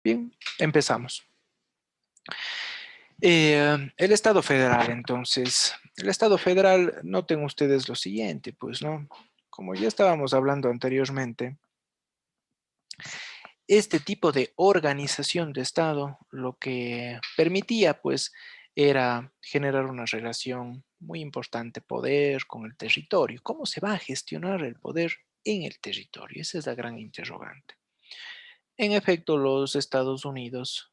Bien, empezamos. El Estado federal, entonces. El Estado federal, noten ustedes lo siguiente, pues, ¿no? Como ya estábamos hablando anteriormente, este tipo de organización de Estado lo que permitía, pues, era generar una relación muy importante, poder con el territorio. ¿Cómo se va a gestionar el poder en el territorio? Esa es la gran interrogante. En efecto, los Estados Unidos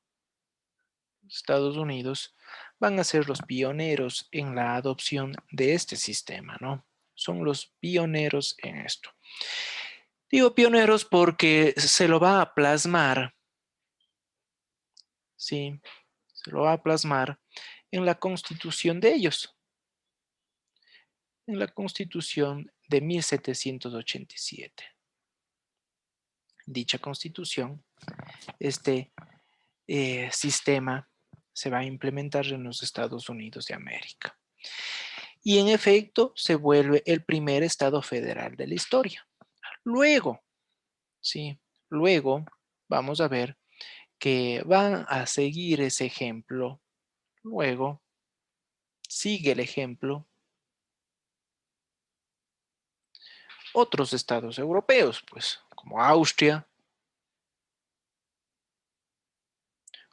van a ser los pioneros en la adopción de este sistema, ¿no? Son los pioneros en esto. Digo pioneros porque se lo va a plasmar, ¿sí? Se lo va a plasmar en la constitución de ellos, en la constitución de 1787. Dicha constitución, este sistema se va a implementar en los Estados Unidos de América. Y en efecto se vuelve el primer estado federal de la historia. Luego, sí, luego vamos a ver que van a seguir ese ejemplo. Luego sigue el ejemplo otros estados europeos, pues como Austria,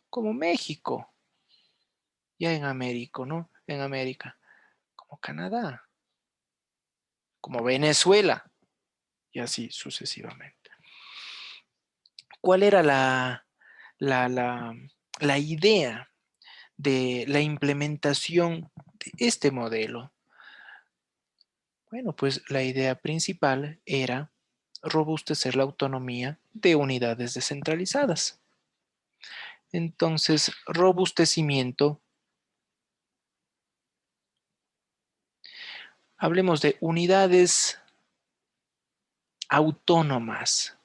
como México, ya en América, ¿no? En América, como Canadá, como Venezuela y así sucesivamente. ¿Cuál era la, la, la idea de la implementación de este modelo? Bueno, pues la idea principal era robustecer la autonomía de unidades descentralizadas. Entonces, robustecimiento, hablemos de unidades autónomas.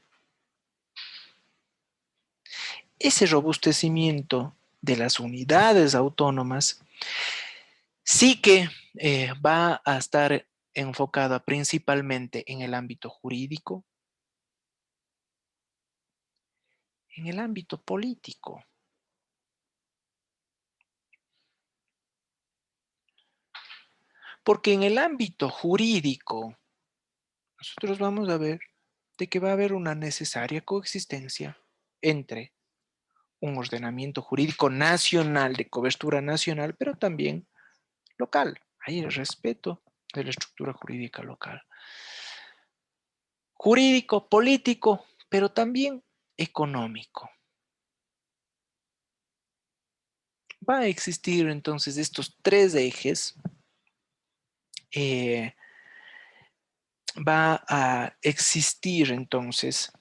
Ese robustecimiento de las unidades autónomas sí que va a estar enfocada principalmente en el ámbito jurídico, en el ámbito político. Porque en el ámbito jurídico, nosotros vamos a ver de que va a haber una necesaria coexistencia entre un ordenamiento jurídico nacional, de cobertura nacional, pero también local. Hay el respeto de la estructura jurídica local. Jurídico, político, pero también económico. Va a existir entonces estos tres ejes. Va a existir entonces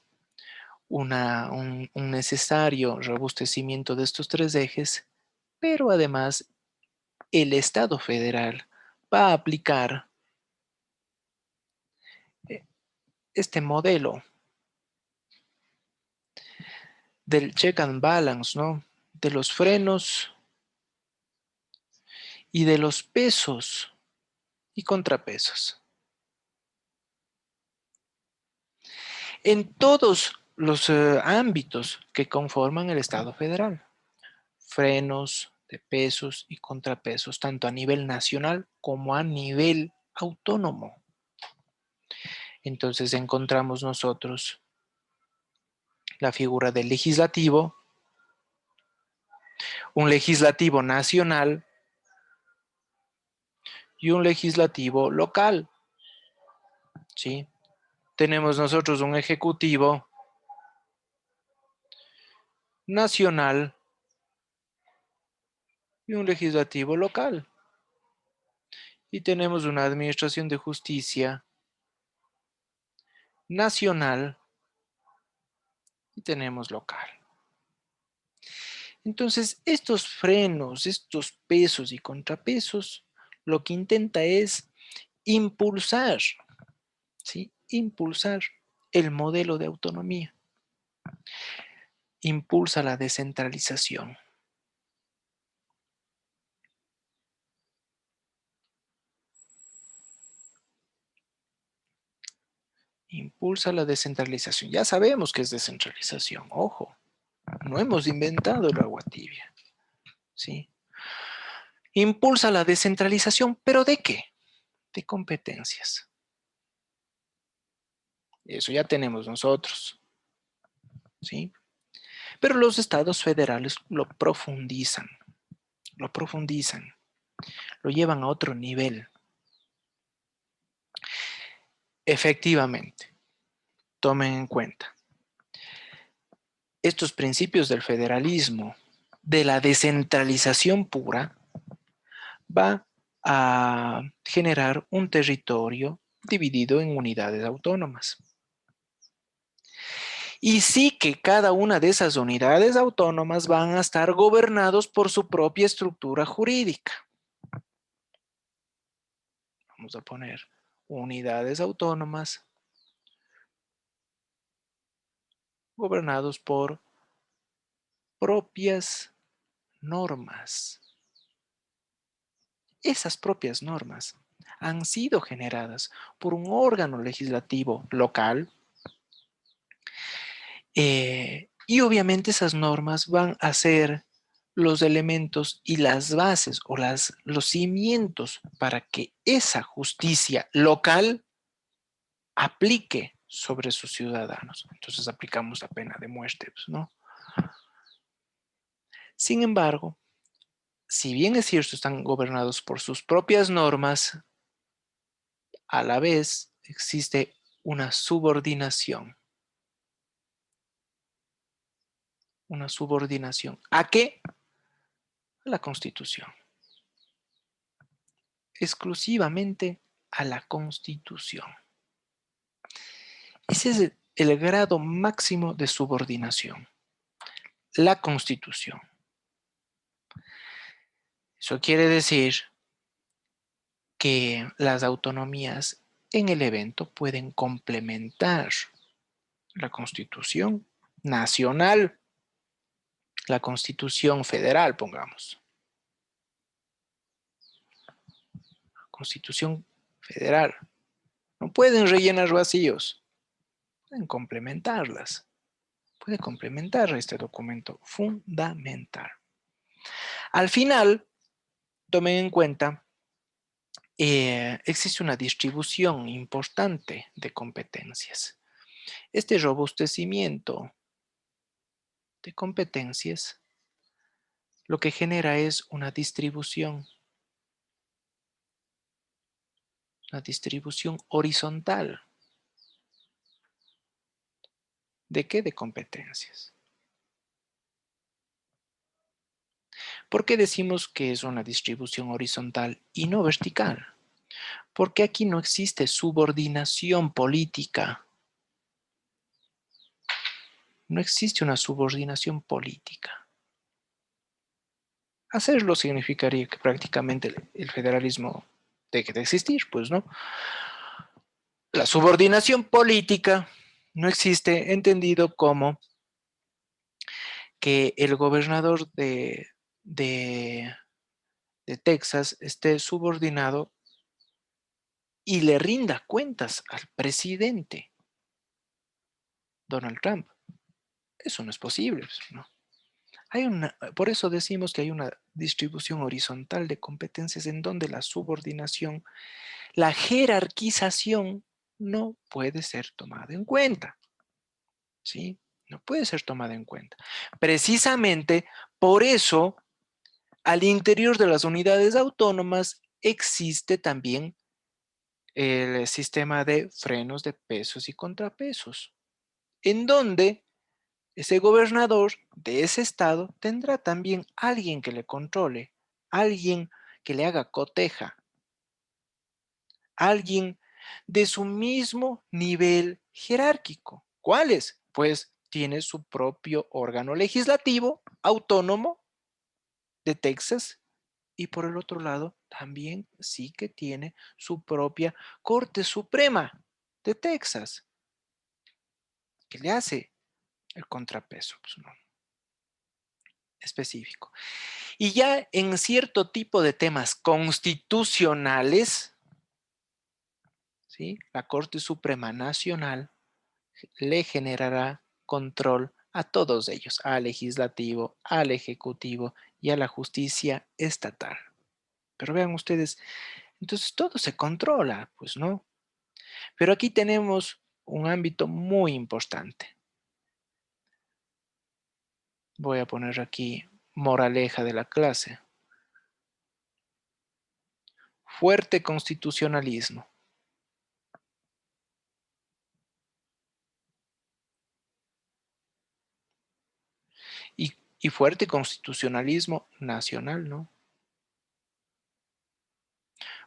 un necesario robustecimiento de estos tres ejes, pero además el Estado federal va a aplicar eh, este modelo del check and balance, ¿no? De los frenos y de los pesos y contrapesos. En todos los ámbitos que conforman el Estado federal. Frenos de pesos y contrapesos, tanto a nivel nacional como a nivel autónomo. Entonces encontramos nosotros la figura del legislativo, un legislativo nacional y un legislativo local, ¿sí? Tenemos nosotros un ejecutivo nacional y un legislativo local. Y tenemos una administración de justicia nacional y tenemos local. Entonces, estos frenos, estos pesos y contrapesos, lo que intenta es impulsar, ¿sí? Impulsar el modelo de autonomía. Impulsa la descentralización. Impulsa la descentralización. Ya sabemos que es descentralización, ojo. No hemos inventado el agua tibia, ¿sí? Impulsa la descentralización, ¿pero de qué? De competencias. Eso ya tenemos nosotros, ¿sí? Pero los estados federales lo profundizan, lo llevan a otro nivel. Efectivamente, tomen en cuenta, estos principios del federalismo, de la descentralización pura, va a generar un territorio dividido en unidades autónomas. Y sí que cada una de esas unidades autónomas van a estar gobernados por su propia estructura jurídica. Vamos a poner unidades autónomas gobernados por propias normas. Esas propias normas han sido generadas por un órgano legislativo local y obviamente esas normas van a ser los elementos y las bases o los cimientos para que esa justicia local aplique sobre sus ciudadanos. Entonces aplicamos la pena de muerte, ¿no? Sin embargo, si bien es cierto, están gobernados por sus propias normas, a la vez existe una subordinación. Una subordinación. ¿A qué? A la Constitución. Exclusivamente a la Constitución. Ese es el grado máximo de subordinación. La Constitución. Eso quiere decir que las autonomías en el evento pueden complementar la Constitución nacional, la Constitución federal, pongamos. Constitución federal. No pueden rellenar vacíos, pueden complementarlas. Puede complementar este documento fundamental. Al final, tomen en cuenta, existe una distribución importante de competencias. Este robustecimiento de competencias lo que genera es una distribución horizontal. ¿De qué? De competencias. ¿Por qué decimos que es una distribución horizontal y no vertical? Porque aquí no existe subordinación política. No existe una subordinación política. Hacerlo significaría que prácticamente el federalismo deje de existir, pues, ¿no? La subordinación política no existe, entendido como que el gobernador de Texas esté subordinado y le rinda cuentas al presidente Donald Trump. Eso no es posible, ¿no? Por eso decimos que hay una distribución horizontal de competencias en donde la subordinación, la jerarquización no puede ser tomada en cuenta, ¿sí? No puede ser tomada en cuenta. Precisamente por eso, al interior de las unidades autónomas existe también el sistema de frenos de pesos y contrapesos, en donde ese gobernador de ese estado tendrá también alguien que le controle, alguien que le haga coteja, alguien de su mismo nivel jerárquico. ¿Cuáles? Pues tiene su propio órgano legislativo autónomo de Texas y por el otro lado también sí que tiene su propia Corte Suprema de Texas que le hace el contrapeso, pues no, específico. Y ya en cierto tipo de temas constitucionales, ¿sí? La Corte Suprema Nacional le generará control a todos ellos, al legislativo, al ejecutivo y a la justicia estatal. Pero vean ustedes, entonces todo se controla, pues no. Pero aquí tenemos un ámbito muy importante. Voy a poner aquí moraleja de la clase. Fuerte constitucionalismo. Y fuerte constitucionalismo nacional, ¿no?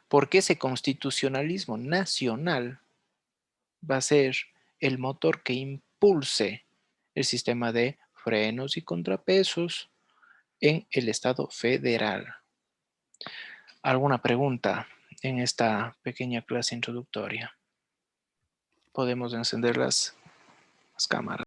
Porque ese constitucionalismo nacional va a ser el motor que impulse el sistema de frenos y contrapesos en el Estado federal. ¿Alguna pregunta en esta pequeña clase introductoria? Podemos encender las cámaras.